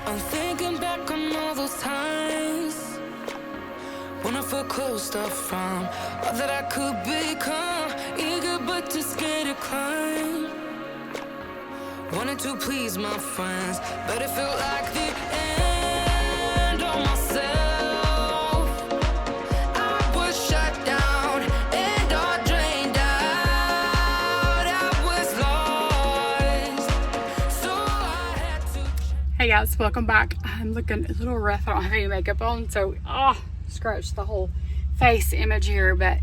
I'm thinking back on all those times when I felt closed off from all that I could become. Eager but too scared to climb. Wanted to please my friends, but it felt like the end of myself. I was shut down and all drained out. I was lost, so I had to. Hey guys, welcome back. I'm looking a little rough. I don't have any makeup on, so scratched the whole face image here. But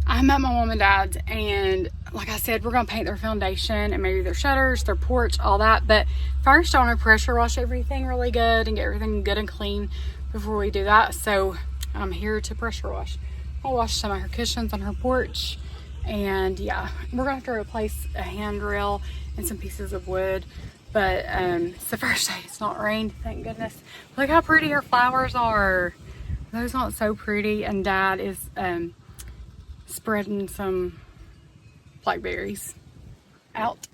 I'm at my mom and dad's, and like I said, we're gonna paint their foundation and maybe their shutters, their porch, all that. But first, I want to pressure wash everything really good and get everything good and clean before we do that. So I'm here to pressure wash. I'll wash some of her cushions on her porch, and yeah, we're gonna have to replace a handrail and some pieces of wood. But it's the first day it's not rained, thank goodness. Look how pretty her flowers are. Those aren't so pretty, and Dad is spreading some blackberries out.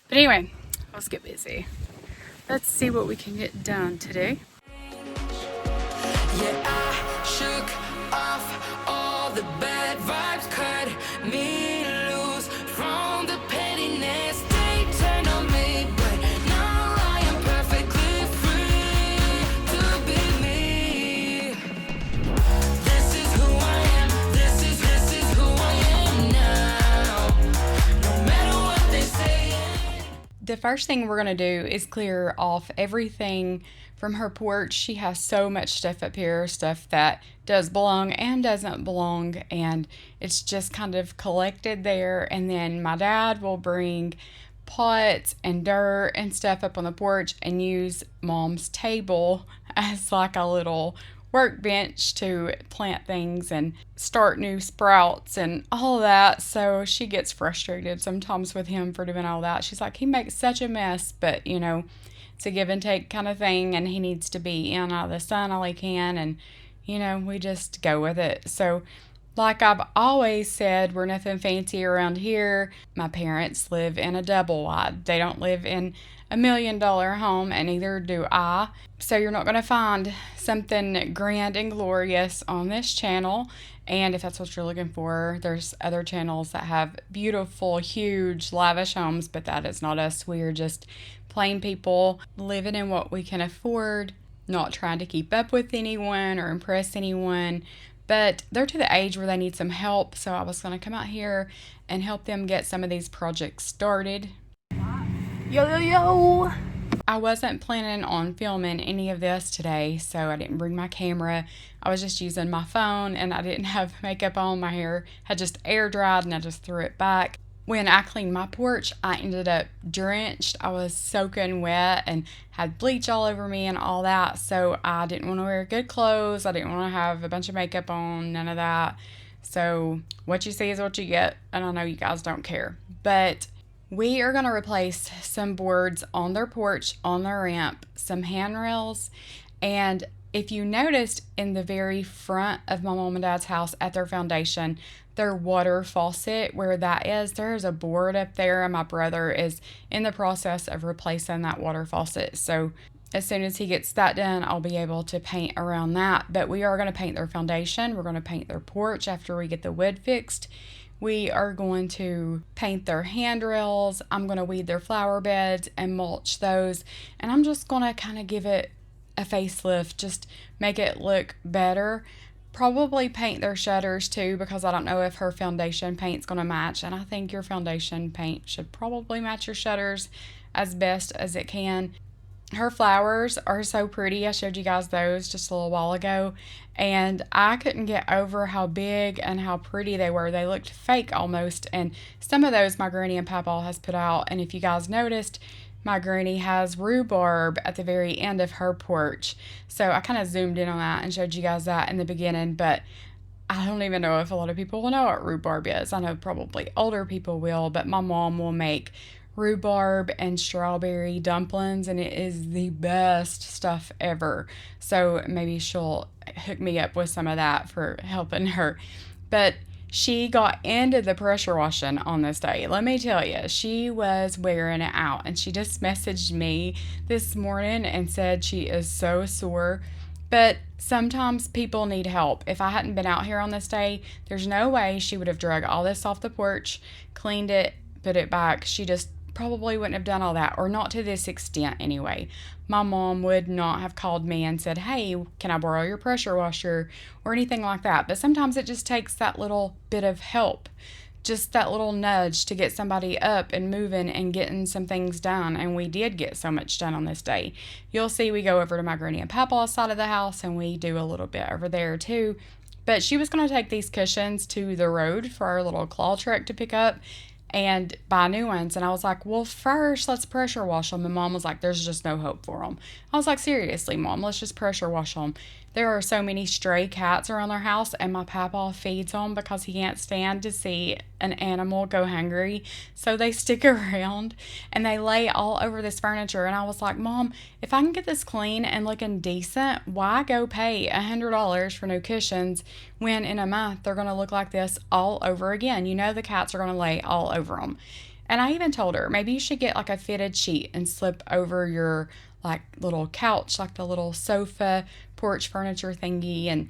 But anyway, let's get busy. Let's see what we can get done today. Yeah, I shook off all the bad vibes, cut me loose from the pettiness they turned on me. But now I am perfectly free to be me. This is who I am. This is who I am now. No matter what they say. The first thing we're gonna do is clear off everything from her porch. She has so much stuff up here, stuff that does belong and doesn't belong, and it's just kind of collected there. And then my dad will bring pots and dirt and stuff up on the porch and use Mom's table as like a little workbench to plant things and start new sprouts and all that. So she gets frustrated sometimes with him for doing all that. She's like, he makes such a mess, but you know, it's a give and take kind of thing, and he needs to be in out of the sun all he can, and you know, we just go with it. So like I've always said, we're nothing fancy around here. My parents live in a double wide. They don't live in $1 million home, and neither do I. So you're not going to find something grand and glorious on this channel. And if that's what you're looking for, there's other channels that have beautiful, huge, lavish homes, but that is not us. We are just plain people living in what we can afford, not trying to keep up with anyone or impress anyone. But they're to the age where they need some help, so I was going to come out here and help them get some of these projects started. Yo! I wasn't planning on filming any of this today, so I didn't bring my camera. I was just using my phone, and I didn't have makeup on. My hair had just air dried, and I just threw it back. When I cleaned my porch, I ended up drenched. I was soaking wet and had bleach all over me and all that. So I didn't want to wear good clothes. I didn't want to have a bunch of makeup on, none of that. So what you see is what you get. And I know you guys don't care. But we are going to replace some boards on their porch, on their ramp, some handrails. And if you noticed in the very front of my mom and dad's house at their foundation, their water faucet, where that is, there's a board up there, and my brother is in the process of replacing that water faucet. So as soon as he gets that done, I'll be able to paint around that. But we are going to paint their foundation. We're going to paint their porch after we get the wood fixed. We are going to paint their handrails. I'm going to weed their flower beds and mulch those. And I'm just going to kind of give it a facelift, just make it look better. Probably paint their shutters too, because I don't know if her foundation paint's going to match, and I think your foundation paint should probably match your shutters as best as it can. Her flowers are so pretty. I showed you guys those just a little while ago, and I couldn't get over how big and how pretty they were. They looked fake almost, and some of those my granny and Papa has put out. And if you guys noticed, my granny has rhubarb at the very end of her porch. So I kind of zoomed in on that and showed you guys that in the beginning, but I don't even know if a lot of people will know what rhubarb is. I know probably older people will, but my mom will make rhubarb and strawberry dumplings, and it is the best stuff ever. So maybe she'll hook me up with some of that for helping her. But She got into the pressure washing on this day. Let me tell you, she was wearing it out. And she just messaged me this morning and said she is so sore. But sometimes people need help. If I hadn't been out here on this day, there's no way she would have drug all this off the porch, cleaned it, put it back. She just probably wouldn't have done all that, or not to this extent anyway. My mom would not have called me and said, hey, can I borrow your pressure washer, or anything like that. But sometimes it just takes that little bit of help, just that little nudge to get somebody up and moving and getting some things done. And we did get so much done on this day. You'll see we go over to my granny and papa's side of the house and we do a little bit over there too. But she was going to take these cushions to the road for our little claw truck to pick up and buy new ones. And I was like, well, first let's pressure wash them. And Mom was like, there's just no hope for them. I was like, seriously, Mom, let's just pressure wash them. There are so many stray cats around their house, and my papa feeds them because he can't stand to see an animal go hungry. So they stick around and they lay all over this furniture. And I was like, Mom, if I can get this clean and looking decent, why go pay $100 for new cushions when in a month they're going to look like this all over again? You know the cats are going to lay all over them. And I even told her, maybe you should get like a fitted sheet and slip over your like little couch, like the little sofa, porch furniture thingy, and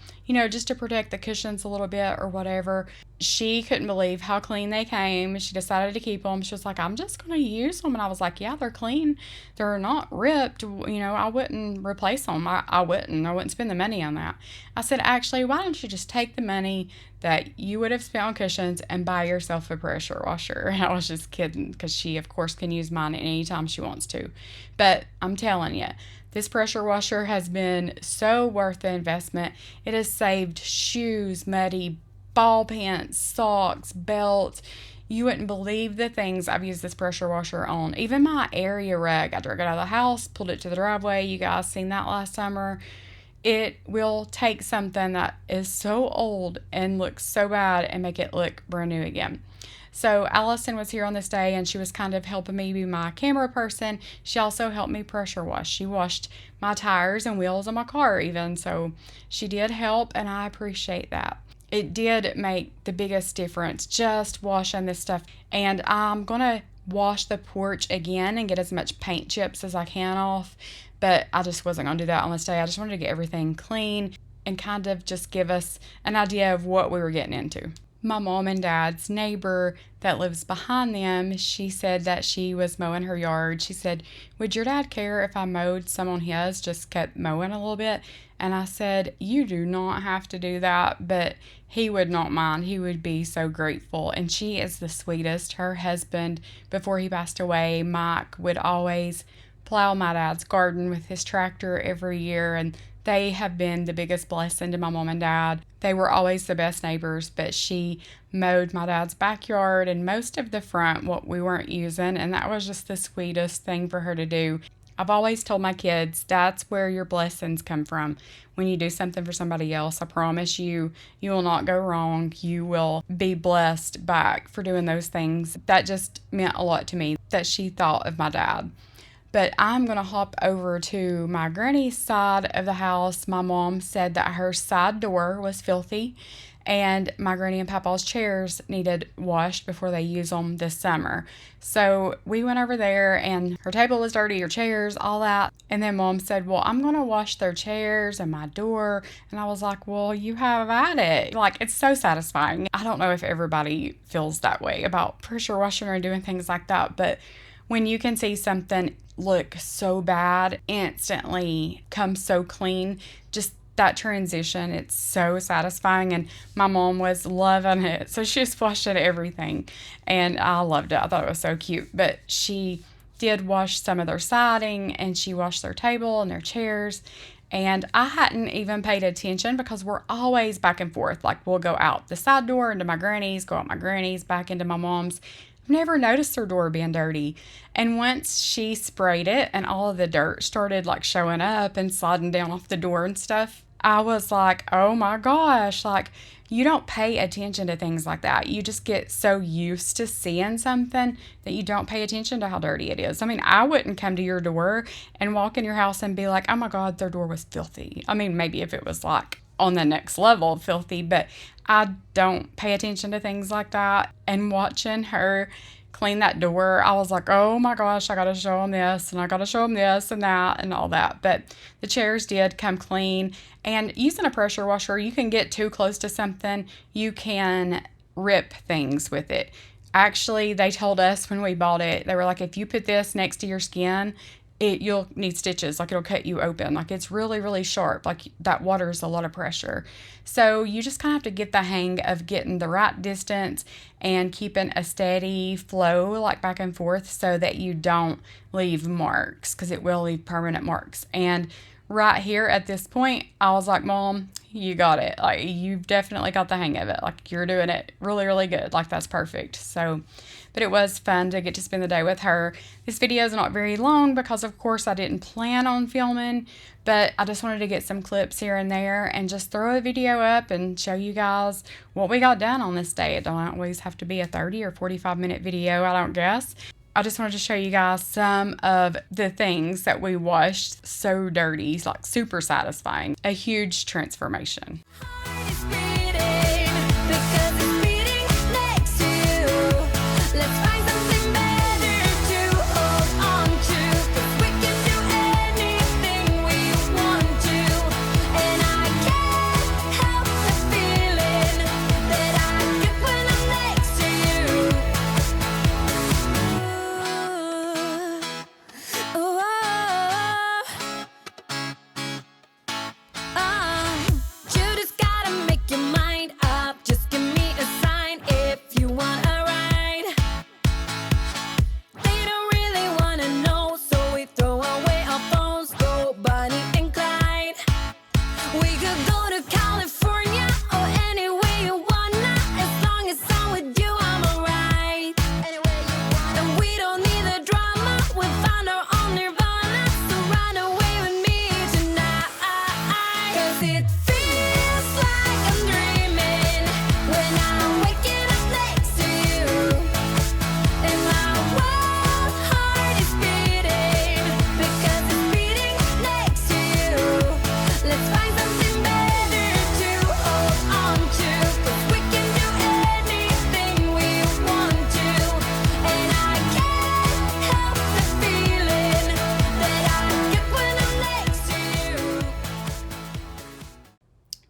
just to protect the cushions a little bit or whatever. She couldn't believe how clean they came. She decided to keep them. She was like, I'm just going to use them. And I was like, yeah, they're clean. They're not ripped. I wouldn't replace them. I wouldn't spend the money on that. I said, actually, why don't you just take the money that you would have spent on cushions and buy yourself a pressure washer? And I was just kidding, because she, of course, can use mine anytime she wants to. But I'm telling you, this pressure washer has been so worth the investment. It has saved shoes, muddy ball pants, socks, belts. You wouldn't believe the things I've used this pressure washer on. Even my area rug. I drug it out of the house, pulled it to the driveway. You guys seen that last summer. It will take something that is so old and looks so bad and make it look brand new again. So Allison was here on this day, and she was kind of helping me be my camera person. She also helped me pressure wash. She washed my tires and wheels of my car even. So she did help, and I appreciate that. It did make the biggest difference just washing this stuff. And I'm going to wash the porch again and get as much paint chips as I can off. But I just wasn't going to do that on this day. I just wanted to get everything clean and kind of just give us an idea of what we were getting into. My mom and dad's neighbor that lives behind them, she said that she was mowing her yard. She said, would your dad care if I mowed some on his, just kept mowing a little bit? And I said, you do not have to do that, but he would not mind. He would be so grateful. And she is the sweetest. Her husband, before he passed away, Mike, would always plow my dad's garden with his tractor every year, and they have been the biggest blessing to my mom and dad. They were always the best neighbors, but she mowed my dad's backyard and most of the front, what we weren't using, and that was just the sweetest thing for her to do. I've always told my kids, that's where your blessings come from. When you do something for somebody else, I promise you, you will not go wrong. You will be blessed back for doing those things. That just meant a lot to me, that she thought of my dad. But I'm going to hop over to my granny's side of the house. My mom said that her side door was filthy, and my granny and papa's chairs needed washed before they use them this summer. So we went over there, and her table was dirty, her chairs, all that. And then Mom said, well, I'm going to wash their chairs and my door. And I was like, well, you have at it. Like, it's so satisfying. I don't know if everybody feels that way about pressure washing or doing things like that, but when you can see something look so bad instantly come so clean, just that transition, it's so satisfying. And my mom was loving it, so she was washing everything, and I loved it. I thought it was so cute. But she did wash some of their siding, and she washed their table and their chairs, and I hadn't even paid attention because we're always back and forth. Like, we'll go out the side door into my granny's, go out my granny's, back into my mom's. I've never noticed their door being dirty. And once she sprayed it and all of the dirt started like showing up and sliding down off the door and stuff, I was like, oh my gosh, like, you don't pay attention to things like that. You just get so used to seeing something that you don't pay attention to how dirty it is. I mean, I wouldn't come to your door and walk in your house and be like, oh my God, their door was filthy. I mean, maybe if it was like on the next level of filthy, but I don't pay attention to things like that. And watching her clean that door, I was like, oh my gosh, I gotta show them this, and I gotta show them this and that and all that. But the chairs did come clean. And using a pressure washer, you can get too close to something, you can rip things with it. Actually, they told us when we bought it, they were like, if you put this next to your skin, you'll need stitches, like it'll cut you open. Like it's really, really sharp. Like that water is a lot of pressure. So you just kind of have to get the hang of getting the right distance and keeping a steady flow, like back and forth, so that you don't leave marks, because it will leave permanent marks. And right here at this point, I was like, Mom, you got it. Like, you've definitely got the hang of it. Like, you're doing it really, really good. Like, that's perfect. So, but it was fun to get to spend the day with her. This video is not very long because, of course, I didn't plan on filming, but I just wanted to get some clips here and there and just throw a video up and show you guys what we got done on this day. It don't always have to be a 30 or 45-minute video, I don't guess. I just wanted to show you guys some of the things that we washed so dirty, like super satisfying. A huge transformation.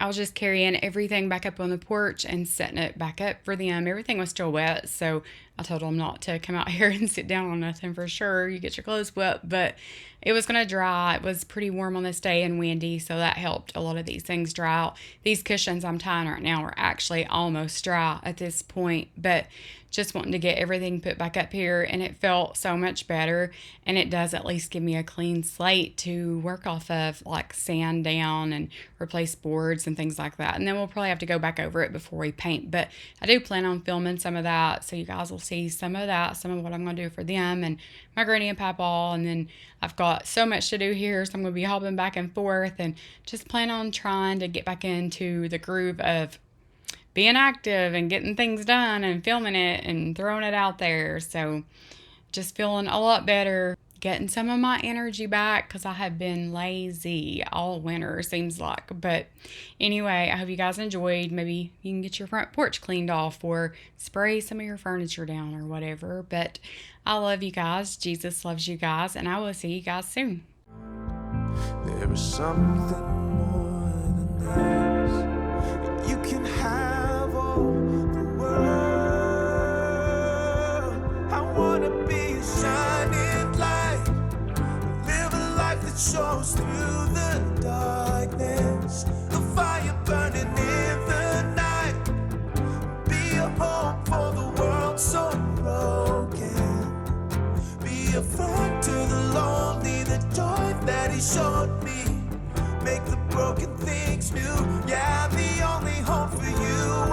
I was just carrying everything back up on the porch and setting it back up for them. Everything was still wet, so I told them not to come out here and sit down on nothing for sure. You get your clothes wet, but it was going to dry. It was pretty warm on this day and windy, so that helped a lot of these things dry out. These cushions I'm tying right now are actually almost dry at this point, but just wanting to get everything put back up here, and it felt so much better, and it does at least give me a clean slate to work off of, like sand down and replace boards and things like that. And then we'll probably have to go back over it before we paint, but I do plan on filming some of that, so you guys will see some of that, some of what I'm going to do for them and my granny and papaw. And then I've got so much to do here, so I'm going to be hopping back and forth and just plan on trying to get back into the groove of being active and getting things done and filming it and throwing it out there. So just feeling a lot better, getting some of my energy back, because I have been lazy all winter, seems like. But anyway, I hope you guys enjoyed. Maybe you can get your front porch cleaned off or spray some of your furniture down or whatever. But I love you guys. Jesus loves you guys, and I will see you guys soon. There is something more than this. You can have all the world. I wanna be a shining light, live a life that shows through the darkness, a fire burning in the night, be a hope for the world so broken, be a friend to the lonely, the joy that he showed me, make the broken things new. Yeah, the only hope for you